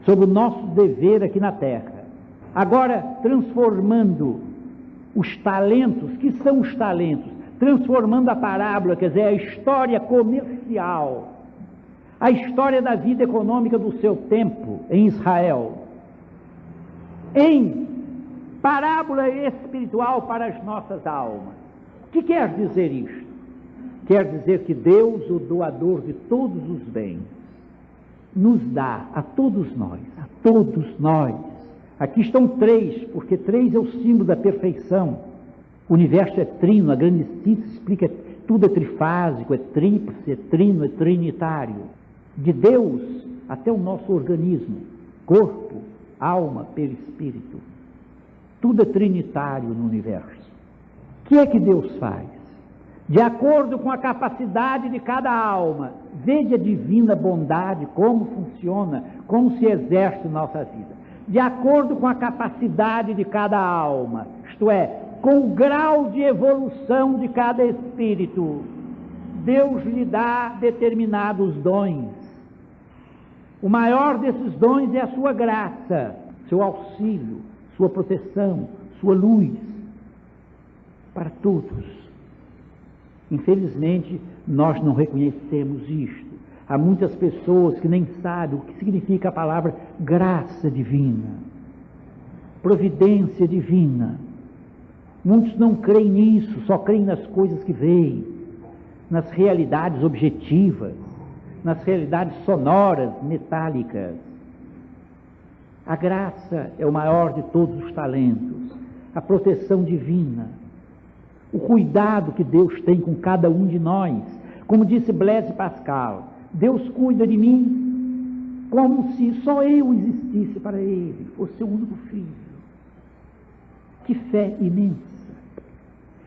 sobre o nosso dever aqui na terra. Agora, transformando os talentos, que são os talentos? Transformando a parábola, quer dizer, a história comercial, a história da vida econômica do seu tempo em Israel, em parábola espiritual para as nossas almas. O que quer dizer isto? Quer dizer que Deus, o doador de todos os bens, nos dá a todos nós. Aqui estão 3, porque 3 é o símbolo da perfeição. O universo é trino, a grande síntese explica, tudo é trifásico, é tríplice, é trino, é trinitário. De Deus até o nosso organismo, corpo, alma, perispírito. Tudo é trinitário no universo. O que é que Deus faz? De acordo com a capacidade de cada alma, veja a divina bondade, como funciona, como se exerce nossa vida. De acordo com a capacidade de cada alma, isto é, com o grau de evolução de cada espírito, Deus lhe dá determinados dons. O maior desses dons é a sua graça, seu auxílio, sua proteção, sua luz, para todos. Infelizmente, nós não reconhecemos isto. Há muitas pessoas que nem sabem o que significa a palavra graça divina, providência divina. Muitos não creem nisso, só creem nas coisas que veem, nas realidades objetivas, nas realidades sonoras, metálicas. A graça é o maior de todos os talentos, a proteção divina, o cuidado que Deus tem com cada um de nós. Como disse Blaise Pascal, Deus cuida de mim como se só eu existisse para Ele, fosse seu único filho. Que fé imensa!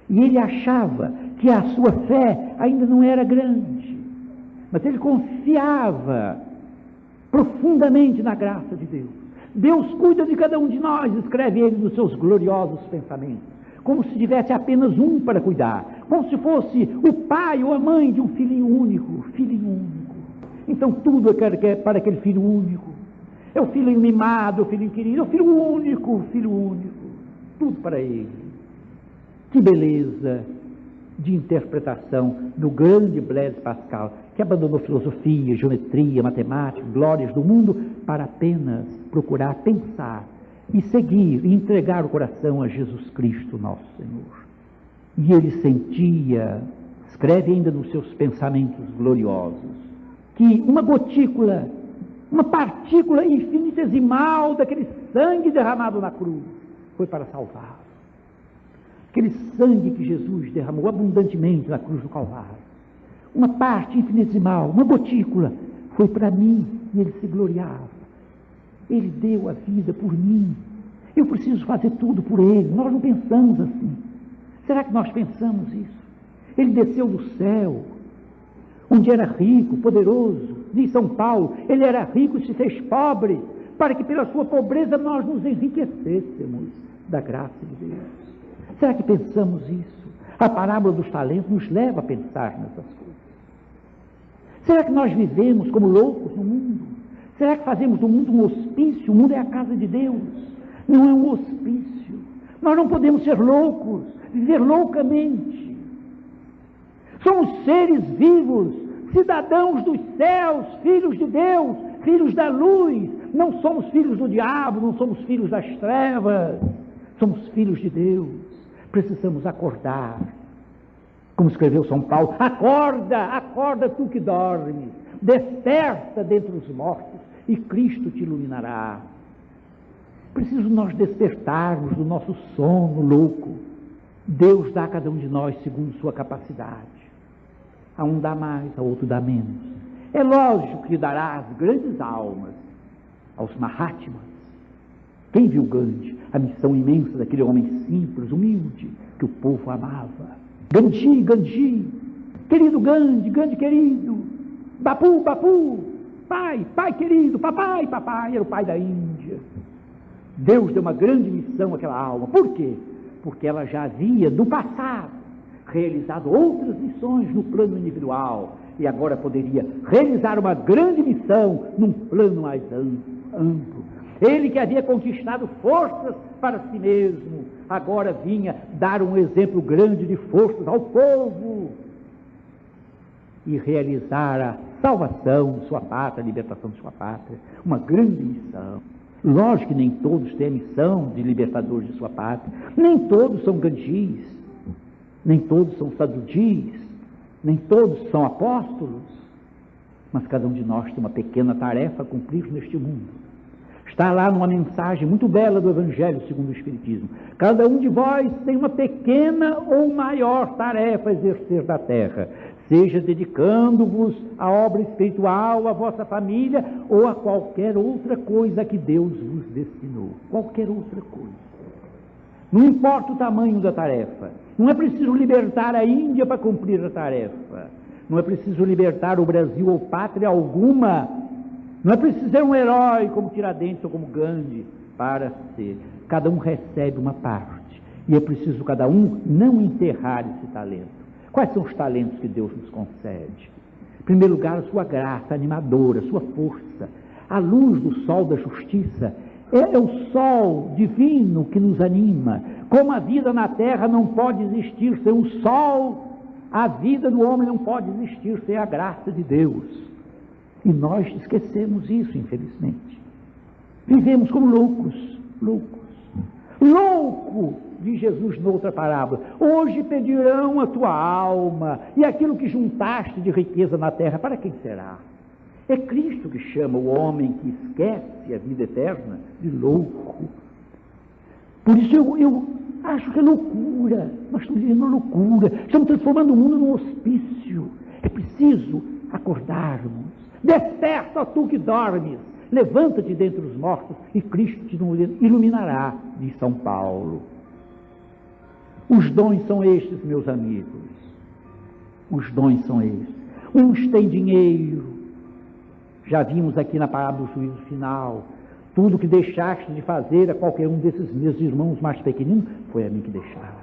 E ele achava que a sua fé ainda não era grande, mas ele confiava profundamente na graça de Deus. Deus cuida de cada um de nós, escreve ele nos seus gloriosos pensamentos, como se tivesse apenas um para cuidar, como se fosse o pai ou a mãe de um filhinho único, Então tudo é para aquele filho único. É o filhinho mimado, o filhinho querido, é o filho único, tudo para ele. Que beleza de interpretação do grande Blaise Pascal, que abandonou filosofia, geometria, matemática, glórias do mundo, para apenas procurar pensar e seguir e entregar o coração a Jesus Cristo, nosso Senhor. E ele sentia, escreve ainda nos seus pensamentos gloriosos, que uma gotícula, uma partícula infinitesimal daquele sangue derramado na cruz foi para salvá-lo. Aquele sangue que Jesus derramou abundantemente na cruz do Calvário, uma parte infinitesimal, uma gotícula, foi para mim, e ele se gloriava. Ele deu a vida por mim. Eu preciso fazer tudo por ele. Nós não pensamos assim. Será que nós pensamos isso? Ele desceu do céu, onde era rico, poderoso. Diz São Paulo, ele era rico e se fez pobre, para que pela sua pobreza nós nos enriquecêssemos da graça de Deus. Será que pensamos isso? A parábola dos talentos nos leva a pensar nessas coisas. Será que nós vivemos como loucos no mundo? Será que fazemos do mundo um hospício? O mundo é a casa de Deus, não é um hospício. Nós não podemos ser loucos, viver loucamente. Somos seres vivos, cidadãos dos céus, filhos de Deus, filhos da luz. Não somos filhos do diabo, não somos filhos das trevas, somos filhos de Deus. Precisamos acordar, como escreveu São Paulo, acorda tu que dormes, desperta dentre os mortos e Cristo te iluminará. Preciso nós despertarmos do nosso sono louco. Deus dá a cada um de nós segundo sua capacidade. A um dá mais, a outro dá menos. É lógico que dará às grandes almas, aos Mahatmas. Quem viu Gandhi? A missão imensa daquele homem simples, humilde, que o povo amava. Gandhi, querido Gandhi, Gandhi querido, Bapu, pai querido, papai, era o pai da Índia. Deus deu uma grande missão àquela alma. Por quê? Porque ela já havia, no passado, realizado outras missões no plano individual, e agora poderia realizar uma grande missão num plano mais amplo. Ele que havia conquistado forças para si mesmo, agora vinha dar um exemplo grande de forças ao povo e realizar a salvação de sua pátria, a libertação de sua pátria, uma grande missão. Lógico que nem todos têm a missão de libertadores de sua pátria, nem todos são Gandhis, nem todos são Sadhujis, nem todos são apóstolos, mas cada um de nós tem uma pequena tarefa a cumprir neste mundo. Está lá numa mensagem muito bela do Evangelho segundo o Espiritismo. Cada um de vós tem uma pequena ou maior tarefa a exercer da terra, seja dedicando-vos à obra espiritual, à vossa família ou a qualquer outra coisa que Deus vos destinou. Qualquer outra coisa. Não importa o tamanho da tarefa. Não é preciso libertar a Índia para cumprir a tarefa. Não é preciso libertar o Brasil ou pátria alguma. Não é preciso ser um herói como Tiradentes ou como Gandhi para ser. Cada um recebe uma parte. E é preciso cada um não enterrar esse talento. Quais são os talentos que Deus nos concede? Em primeiro lugar, a sua graça animadora, a sua força. A luz do sol da justiça é o sol divino que nos anima. Como a vida na terra não pode existir sem o sol, a vida do homem não pode existir sem a graça de Deus. E nós esquecemos isso, infelizmente. Vivemos como loucos. Louco, diz Jesus noutra parábola. Hoje pedirão a tua alma, e aquilo que juntaste de riqueza na terra, para quem será? É Cristo que chama o homem que esquece a vida eterna de louco. Por isso eu acho que é loucura. Nós estamos vivendo uma loucura. Estamos transformando o mundo num hospício. É preciso acordarmos. Desperta, tu que dormes. Levanta-te dentre os mortos e Cristo te iluminará, diz São Paulo. Os dons são estes, meus amigos. Os dons são estes. Uns têm dinheiro. Já vimos aqui na parábola do juízo final. Tudo que deixaste de fazer a qualquer um desses meus irmãos mais pequeninos, foi a mim que deixaste.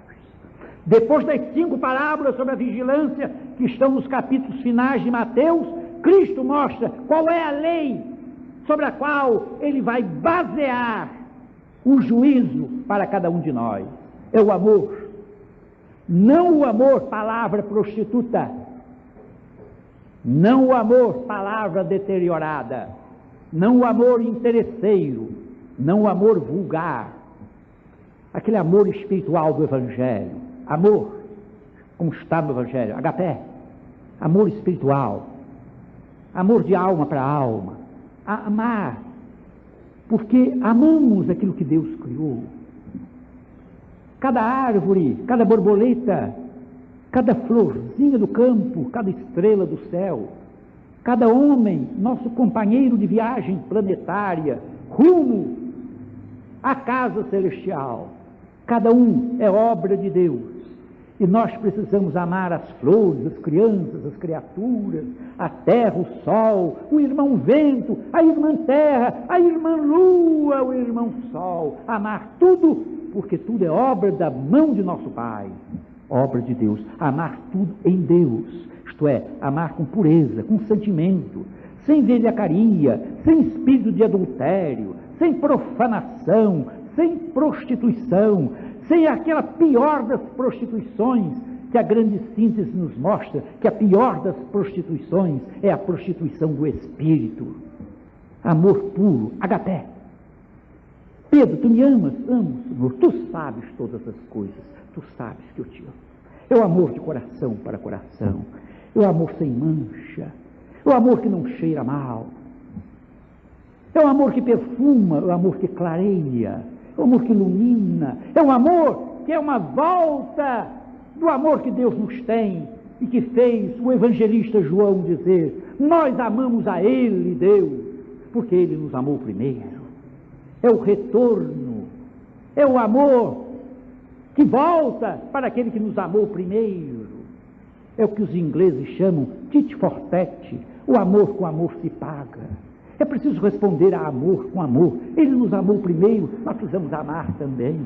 Depois das 5 parábolas sobre a vigilância, que estão nos capítulos finais de Mateus, Cristo mostra qual é a lei sobre a qual ele vai basear o juízo para cada um de nós. É o amor. Não o amor, palavra prostituta. Não o amor, palavra deteriorada. Não o amor interesseiro. Não o amor vulgar. Aquele amor espiritual do Evangelho. Amor, como está no Evangelho, agapé. Amor espiritual. Amor de alma para alma. Amar. Porque amamos aquilo que Deus criou. Cada árvore, cada borboleta, cada florzinha do campo, cada estrela do céu, cada homem, nosso companheiro de viagem planetária, rumo à casa celestial. Cada um é obra de Deus. E nós precisamos amar as flores, as crianças, as criaturas, a terra, o sol, o irmão vento, a irmã terra, a irmã lua, o irmão sol. Amar tudo, porque tudo é obra da mão de nosso Pai. Obra de Deus. Amar tudo em Deus. Isto é, amar com pureza, com sentimento, sem velhacaria, sem espírito de adultério, sem profanação, sem prostituição, sem aquela pior das prostituições, que a grande síntese nos mostra, que a pior das prostituições é a prostituição do espírito. Amor puro, agapé. Pedro, tu me amas? Amo, Senhor. Tu sabes todas as coisas. Tu sabes que eu te amo. É o amor de coração para coração. É o amor sem mancha. É o amor que não cheira mal. É o amor que perfuma, é o amor que clareia. É o amor que ilumina, é um amor que é uma volta do amor que Deus nos tem e que fez o evangelista João dizer: nós amamos a Ele, Deus, porque Ele nos amou primeiro. É o retorno, é o amor que volta para aquele que nos amou primeiro. É o que os ingleses chamam tit for tat, o amor com amor se paga. É preciso responder a amor com amor. Ele nos amou primeiro, nós precisamos amar também.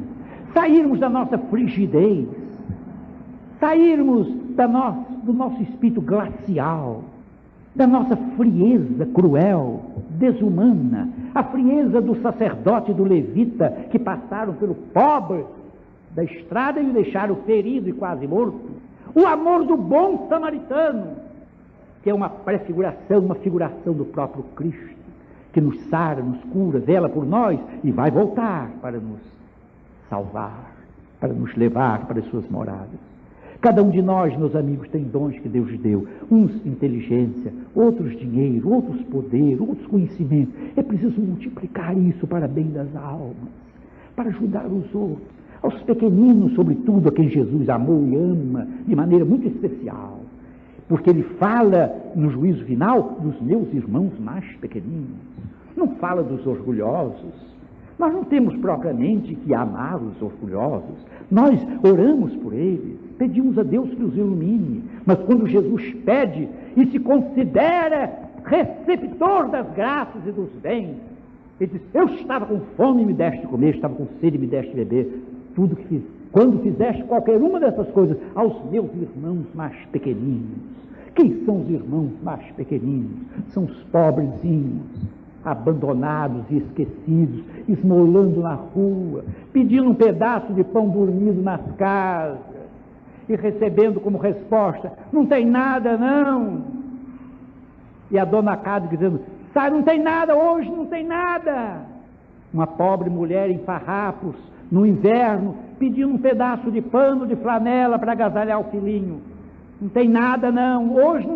Sairmos da nossa frigidez, sairmos do nosso espírito glacial, da nossa frieza cruel, desumana, a frieza do sacerdote e do levita que passaram pelo pobre da estrada e o deixaram ferido e quase morto. O amor do bom samaritano, que é uma prefiguração, uma figuração do próprio Cristo, que nos sara, nos cura, vela por nós e vai voltar para nos salvar, para nos levar para as suas moradas. Cada um de nós, meus amigos, tem dons que Deus deu. Uns inteligência, outros dinheiro, outros poder, outros conhecimento. É preciso multiplicar isso para bem das almas, para ajudar os outros, aos pequeninos, sobretudo, a quem Jesus amou e ama de maneira muito especial. Porque ele fala, no juízo final, dos meus irmãos mais pequeninos. Não fala dos orgulhosos. Nós não temos propriamente que amar os orgulhosos. Nós oramos por eles, pedimos a Deus que os ilumine. Mas quando Jesus pede e se considera receptor das graças e dos bens, ele diz: eu estava com fome e me deste comer, estava com sede e me deste beber. Tudo que fiz, quando fizeste qualquer uma dessas coisas aos meus irmãos mais pequeninos. Quem são os irmãos mais pequeninos? São os pobrezinhos, abandonados e esquecidos, esmolando na rua, pedindo um pedaço de pão dormido nas casas e recebendo como resposta: não tem nada não. E a dona casa dizendo: sai, não tem nada hoje, não tem nada. Uma pobre mulher em farrapos no inverno pedindo um pedaço de pano de flanela para agasalhar o filhinho. Não tem nada não, hoje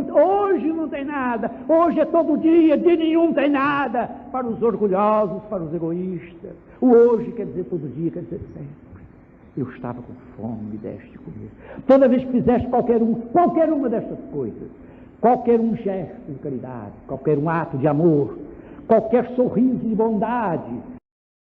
não tem nada, hoje é todo dia, dia nenhum tem nada, para os orgulhosos, para os egoístas. O hoje quer dizer todo dia, quer dizer sempre. Eu estava com fome, me deste comer. Toda vez que fizeste qualquer uma dessas coisas, qualquer um gesto de caridade, qualquer um ato de amor, qualquer sorriso de bondade,